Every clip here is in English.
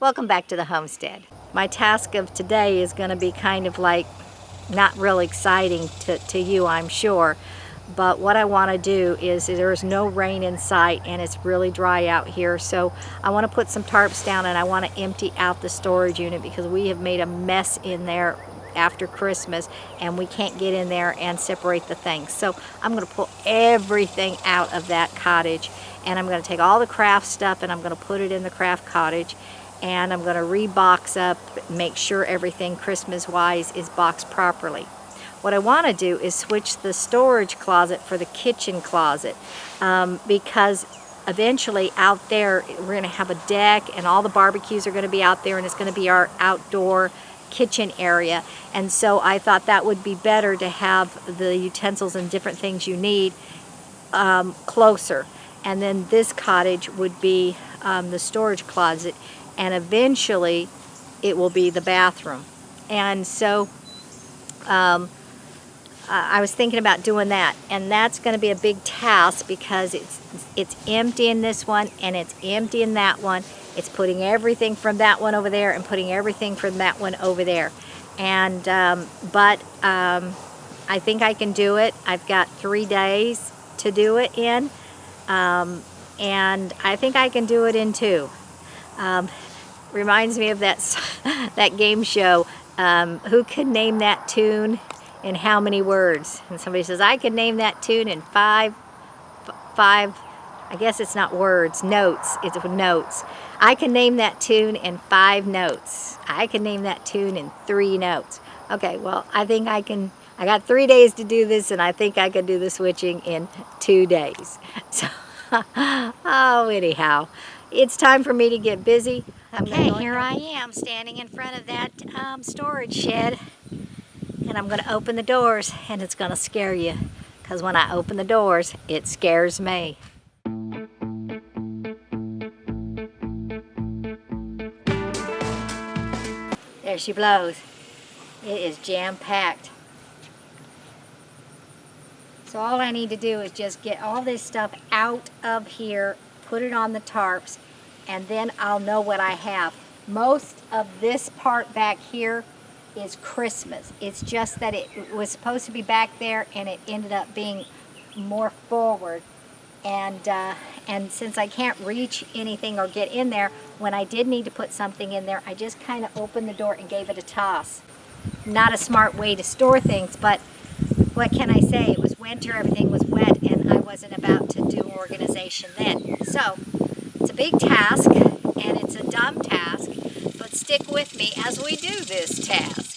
Welcome back to the homestead. My task of today is going to be kind of like not real exciting to you, I'm sure, but what I want to do is there's no rain in sight and it's really dry out here, so I want to put some tarps down and I want to empty out the storage unit because we have made a mess in there after Christmas and we can't get in there and separate the things. So I'm going to pull everything out of that cottage and I'm going to take all the craft stuff and I'm going to put it in the craft cottage, and I'm going to rebox up, make sure everything Christmas wise is boxed properly. What I want to do is switch the storage closet for the kitchen closet because eventually out there we're going to have a deck and all the barbecues are going to be out there and it's going to be our outdoor kitchen area, and so I thought that would be better to have the utensils and different things you need closer, and then this cottage would be the storage closet, and eventually it will be the bathroom. And so I was thinking about doing that, and that's going to be a big task because it's empty in this one and it's empty in that one. It's putting everything from that one over there and putting everything from that one over there. And but I think I can do it. I've got 3 days to do it in, and I think I can do it in 2. Reminds me of that game show, Who Can Name That Tune in How Many Words? And somebody says, I can name that tune in five, I guess it's not words, notes. It's notes. I can name that tune in 5 notes. I can name that tune in 3 notes. Okay, well, I think I can. I got 3 days to do this, and I think I can do the switching in 2 days. So, oh, anyhow, it's time for me to get busy. Okay, here I am standing in front of that storage shed, and I'm going to open the doors, and it's going to scare you, because when I open the doors, it scares me. There she blows. It is jam-packed. So all I need to do is just get all this stuff out of here, put it on the tarps, and then I'll know what I have. Most of this part back here is Christmas. It's just that it was supposed to be back there and it ended up being more forward. And since I can't reach anything or get in there, when I did need to put something in there, I just kind of opened the door and gave it a toss. Not a smart way to store things, but what can I say? It was winter, everything was wet, and I wasn't about to do organization then. So, it's a big task, and it's a dumb task, but stick with me as we do this task.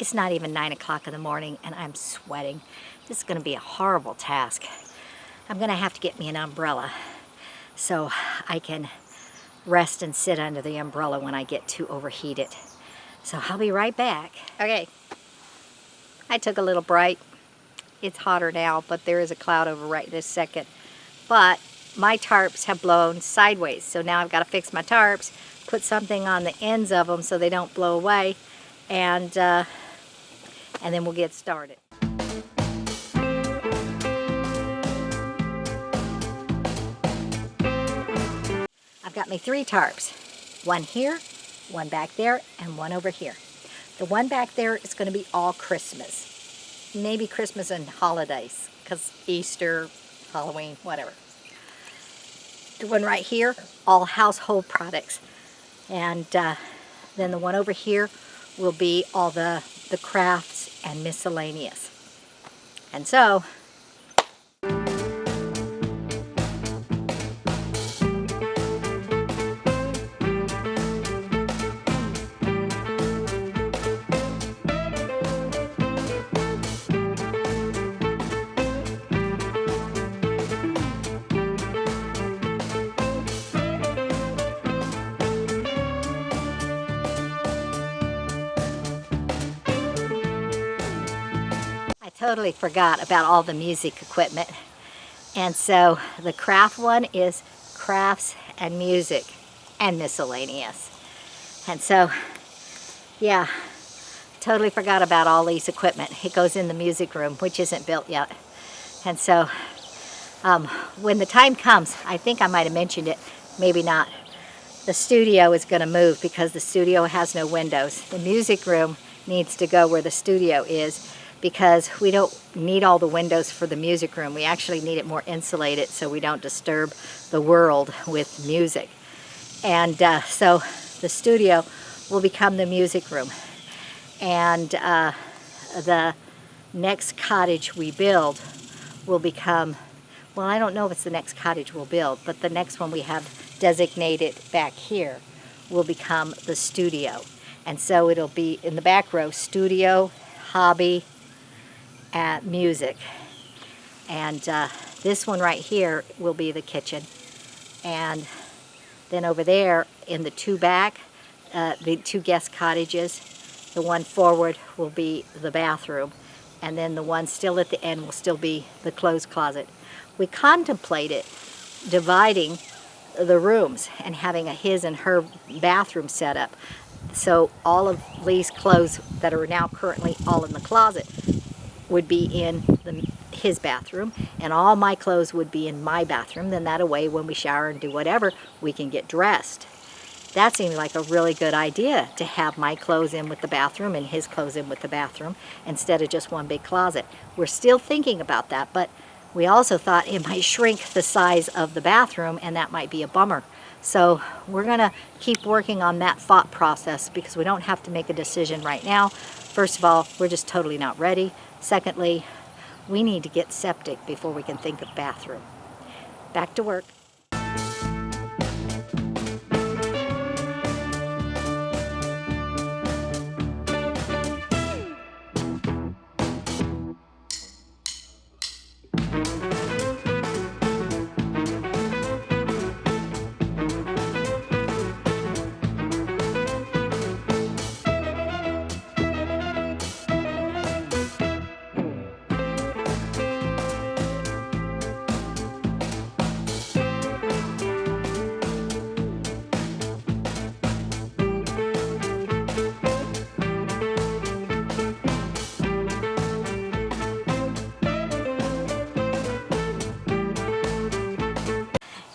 It's not even 9 o'clock in the morning, and I'm sweating. This is going to be a horrible task. I'm going to have to get me an umbrella so I can rest and sit under the umbrella when I get too overheated. So I'll be right back. Okay, I took a little break. It's hotter now, but there is a cloud over right this second. But my tarps have blown sideways, so now I've got to fix my tarps, put something on the ends of them so they don't blow away, and then we'll get started. I've got me 3 tarps. One here, one back there, and one over here. The one back there is going to be all Christmas. Maybe Christmas and holidays, because Easter, Halloween, whatever. The one right here, all household products. And then the one over here will be all the crafts and miscellaneous. And so, I totally forgot about all the music equipment. And so the craft one is crafts and music and miscellaneous. And so, yeah, totally forgot about all these equipment. It goes in the music room, which isn't built yet. And so when the time comes, I think I might have mentioned it, maybe not, the studio is going to move because the studio has no windows. The music room needs to go where the studio is because we don't need all the windows for the music room. We actually need it more insulated so we don't disturb the world with music. And so the studio will become the music room. And the next cottage we build will become, well, I don't know if it's the next cottage we'll build, but the next one we have designated back here will become the studio. And so it'll be in the back row, studio, hobby, and music. And this one right here will be the kitchen. And then over there in the two back, the two guest cottages, the one forward will be the bathroom. And then the one still at the end will still be the clothes closet. We contemplated dividing the rooms and having a his and her bathroom set up. So all of Lee's clothes that are now currently all in the closet would be in his bathroom, and all my clothes would be in my bathroom. Then that way, when we shower and do whatever, we can get dressed. That seemed like a really good idea, to have my clothes in with the bathroom and his clothes in with the bathroom instead of just one big closet. We're still thinking about that, but we also thought it might shrink the size of the bathroom, and that might be a bummer. So we're going to keep working on that thought process because we don't have to make a decision right now. First of all, we're just totally not ready. Secondly, we need to get septic before we can think of bathroom. Back to work.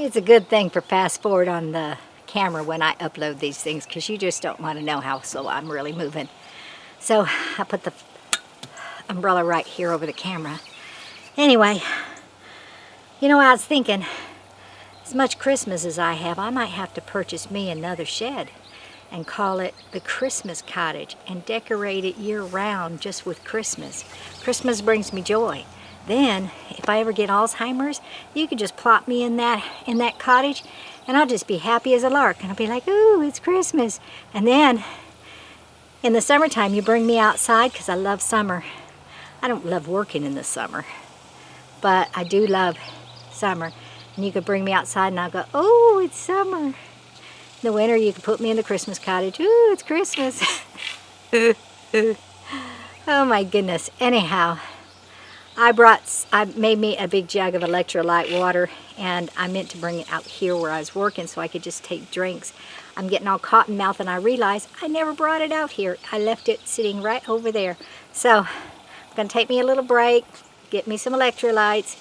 It's a good thing for fast forward on the camera when I upload these things, because you just don't want to know how slow I'm really moving. So I put the umbrella right here over the camera. Anyway, you know, I was thinking, as much Christmas as I have, I might have to purchase me another shed and call it the Christmas Cottage and decorate it year-round just with Christmas. Christmas brings me joy. Then, if I ever get Alzheimer's, you could just plop me in that cottage, and I'll just be happy as a lark. And I'll be like, ooh, it's Christmas. And then, in the summertime, you bring me outside, because I love summer. I don't love working in the summer, but I do love summer. And you could bring me outside, and I'll go, oh, it's summer. In the winter, you could put me in the Christmas cottage. Ooh, it's Christmas. Oh, my goodness. Anyhow, I made me a big jug of electrolyte water, and I meant to bring it out here where I was working so I could just take drinks. I'm getting all cotton mouth, and I realized I never brought it out here. I left it sitting right over there. So I'm going to take me a little break, get me some electrolytes,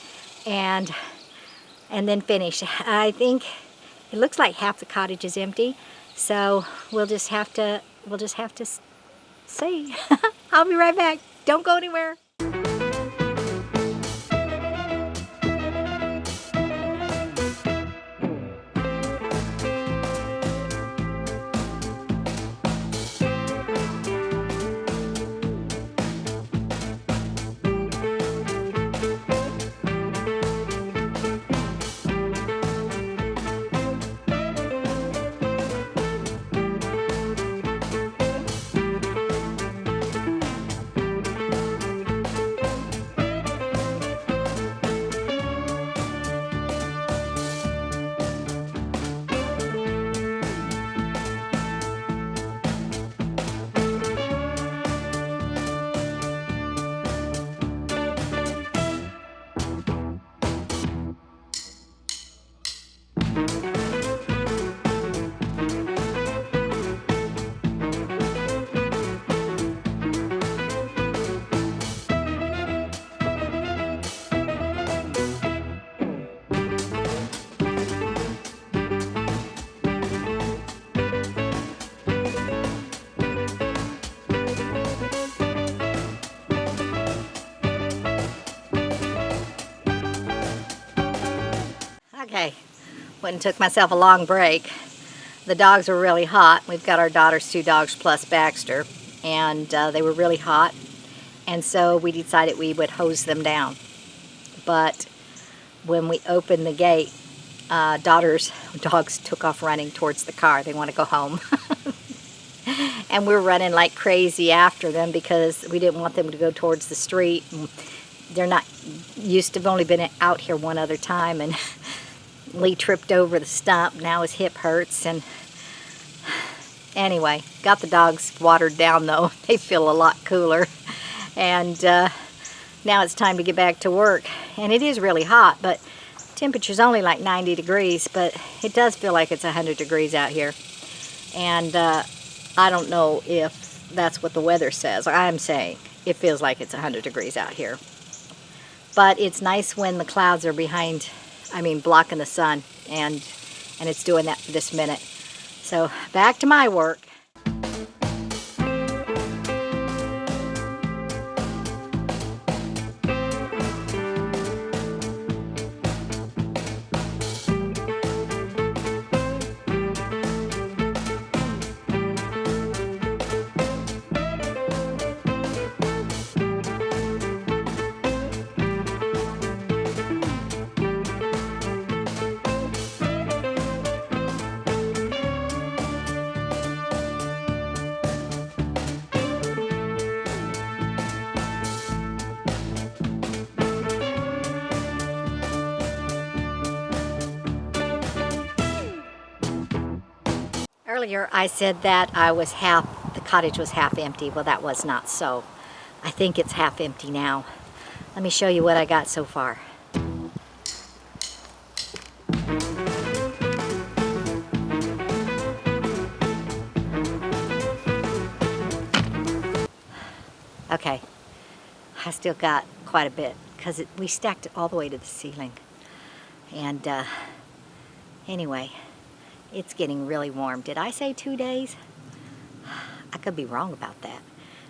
and then finish. I think it looks like half the cottage is empty, so we'll just have to see. I'll be right back. Don't go anywhere. Went and took myself a long break. The dogs were really hot. We've got our daughter's 2 dogs plus Baxter, and they were really hot. And so we decided we would hose them down. But when we opened the gate, daughter's dogs took off running towards the car. They want to go home. And we were running like crazy after them because we didn't want them to go towards the street. And they're not used to, have only been out here one other time, and Lee tripped over the stump. Now his hip hurts. And anyway, got the dogs watered down though. They feel a lot cooler. And now it's time to get back to work. And it is really hot, but temperature's only like 90 degrees, but it does feel like it's 100 degrees out here. And I don't know if that's what the weather says. I'm saying it feels like it's 100 degrees out here. But it's nice when the clouds are blocking the sun, and it's doing that for this minute. So back to my work. Earlier I said that the cottage was half empty. Well, that was not so. I think it's half empty now. Let me show you what I got so far. Okay, I still got quite a bit because we stacked it all the way to the ceiling. And anyway, it's getting really warm. Did I say 2 days? I could be wrong about that.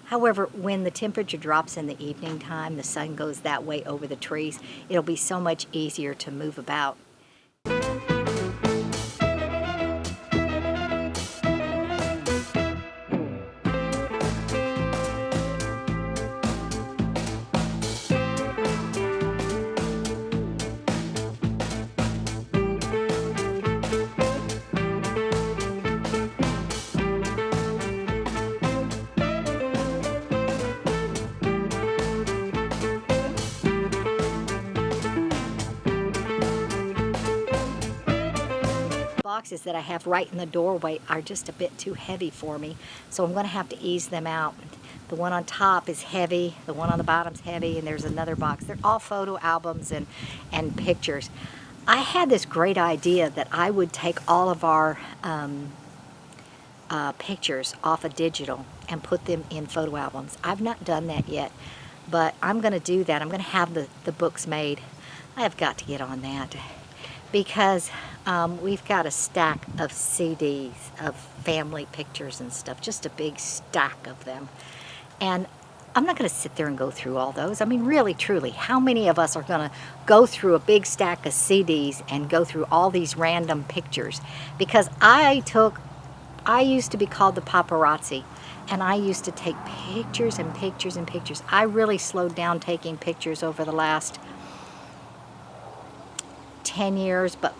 However, when the temperature drops in the evening time, the sun goes that way over the trees, it'll be so much easier to move about. Boxes that I have right in the doorway are just a bit too heavy for me, so I'm going to have to ease them out. The one on top is heavy, the one on the bottom's heavy, and there's another box. They're all photo albums and pictures. I had this great idea that I would take all of our pictures off of digital and put them in photo albums. I've not done that yet, but I'm going to do that. I'm going to have the books made. I have got to get on that, because we've got a stack of CDs of family pictures and stuff, just a big stack of them. And I'm not going to sit there and go through all those. I mean, really, truly, how many of us are going to go through a big stack of CDs and go through all these random pictures? Because I used to be called the paparazzi, and I used to take pictures and pictures and pictures. I really slowed down taking pictures over the last 10 years, but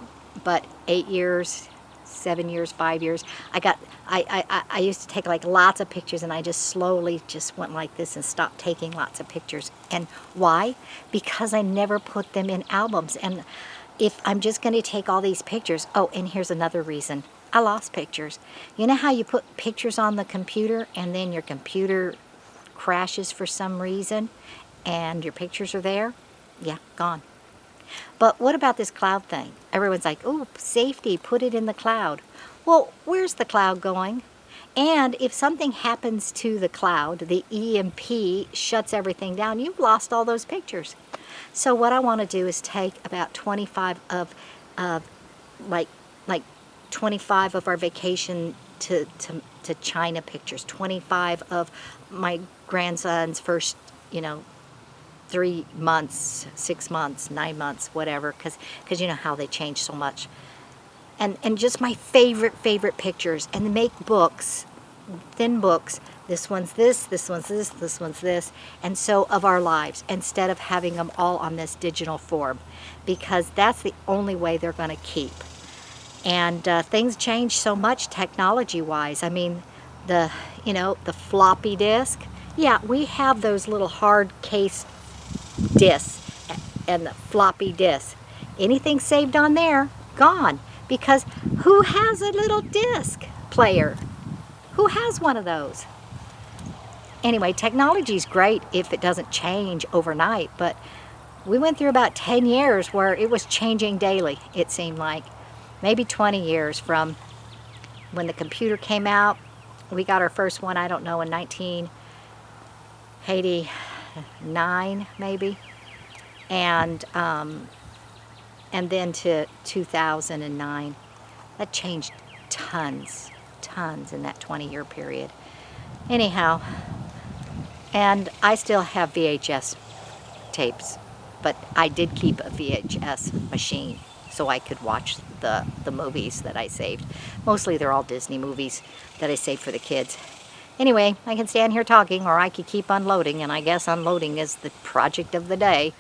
8 years, 7 years, 5 years. I used to take like lots of pictures, and I just slowly just went like this and stopped taking lots of pictures. And why? Because I never put them in albums. And if I'm just going to take all these pictures, oh, and here's another reason. I lost pictures. You know how you put pictures on the computer and then your computer crashes for some reason and your pictures are there? Yeah, gone. But what about this cloud thing? Everyone's like, oh, safety, put it in the cloud. Well, where's the cloud going? And if something happens to the cloud, the EMP shuts everything down, you've lost all those pictures. So what I want to do is take about 25 of like 25 of our vacation to China pictures, 25 of my grandson's first, 3 months, 6 months, 9 months, whatever, because you know how they change so much. and just my favorite pictures, and make books, thin books. This one's this one's this one's this, and so of our lives, instead of having them all on this digital form, because that's the only way they're going to keep. And things change so much technology-wise. I mean, the floppy disk. Yeah, we have those little hard case discs and the floppy disk. Anything saved on there, gone. Because who has a little disc player? Who has one of those? Anyway, technology's great if it doesn't change overnight, but we went through about 10 years where it was changing daily, it seemed like. Maybe 20 years from when the computer came out. We got our first one, I don't know, in 1989, maybe. And then to 2009. That changed tons in that 20-year period. Anyhow, and I still have VHS tapes, but I did keep a VHS machine so I could watch the movies that I saved. Mostly they're all Disney movies that I saved for the kids. Anyway, I can stand here talking, or I could keep unloading, and I guess unloading is the project of the day.